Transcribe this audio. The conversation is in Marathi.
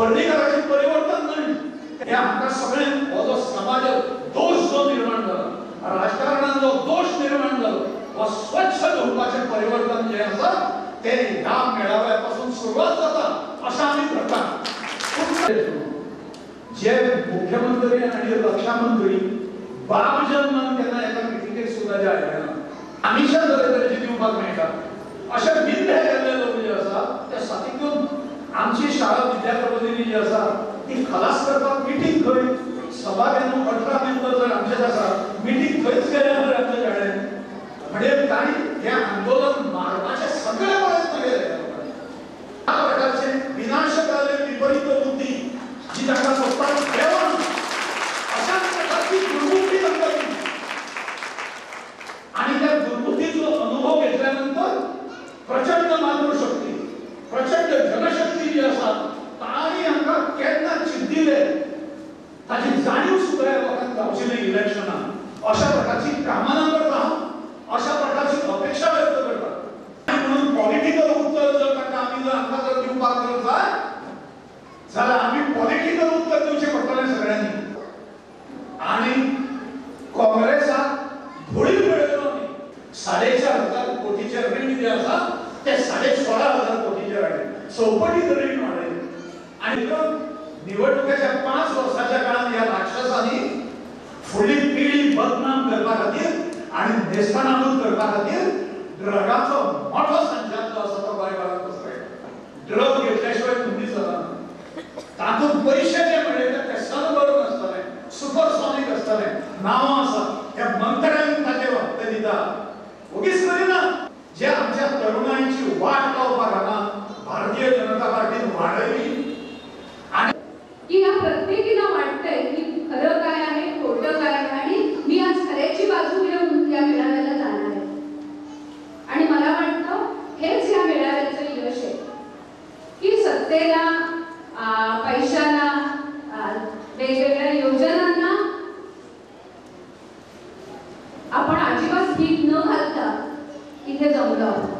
वर्णीकराचे परिवर्तन नाही हे आमकां सगळ्यांक हो जो समाज दोष जो निर्माण जाला राजकारणान जो दोष निर्माण जालो हो स्वच्छ धुवपाचें परिवर्तन जे आसा ते ह्या मेळाव्यापासून सुरुवात जाता अशें आमी करता। जे मुख्यमंत्री आणि रक्षा मंत्री बाब जन्मान केन्ना एका मिटिंगेक सुद्दां जे आयले ना आमिषा तरेतरेची दिवपाक मेळटा अशे बिंदे केल्ले लोक जे आसा ते सातिकून आमची शाळा विद्याप्रबोधिनी जी आसा ती खलास करपाक मिटिंग खंय सभा केन्ना 18 मेंबर जर आमचे आसा मिटिंग खंयच केल्या आमच्या शाळेन म्हणजे ताणी हे आंदोलन मारपाचे सगळे प्रयत्न केले ह्या प्रकारचे विनाशकारी विपरीत बुद्धी जी ताका स्वतःच ठेवून अशा प्रकारची दुर्बुद्धी नंतर आणि त्या दुर्बुद्धीचा अनुभव घेतल्यानंतर प्रचंड मातृशक्ती प्रचंड जनशक्ती जी आसा ताणी हांकां केन्ना चिंतिले ताची जाणीव सुद्दां लोकांक जावची न्ही इलेक्शनाक अशा प्रकारची कामना करता अशा प्रकारची अपेक्षा व्यक्त करता म्हणून पॉलिटिकल उत्तर जर ताका आमी जर आमकां जर दिवपाक जर जाय जाल्यार आमी पॉलिटिकल उत्तर दिवचें पडटलें सगळ्यांनी आणि काँग्रेसाक धुळीर मेळयलो न्ही 4,500 कोटीचे रीण जे आसा ते 16,500 कोटीचे हाडले चौपटीत रीण वाडयले आणि निवडणुकेच्या 5 वर्साच्या काळात ह्या राक्षसांनी फुडली पिढी बदनाम करपा खातीर आणि नेस्तानाबूद करपा खातीर ड्रगाचो मोठो संचार जो आसा तो गोंयकारांक पसरयला ड्रग घेतल्याशिवाय तुम्ही जाता तातूंत पयशे जे मेळयता ते सनबर्न आसतले सुपरसॉनिक आसतले नांवां आसा ह्या मंत्र्यांक ताचे वखद दिता उगीच करिना जे आमच्या तरुणांची वाट लावपाक हांगा भारतीय जनता पार्टीन वाडयली आणि की या प्रत्येकीला वाटतंय की खरं काय आहे खोटं काय आहे आणि मी आज खऱ्याची बाजू घेऊन या मेळाव्याला जाणार आहे आणि मला वाटतं हेच या मेळाव्याचं यश आहे की सत्तेला पैशाला वेगवेगळ्या योजनांना आपण अजिबात भीक न घालता इथे जमलो आहोत।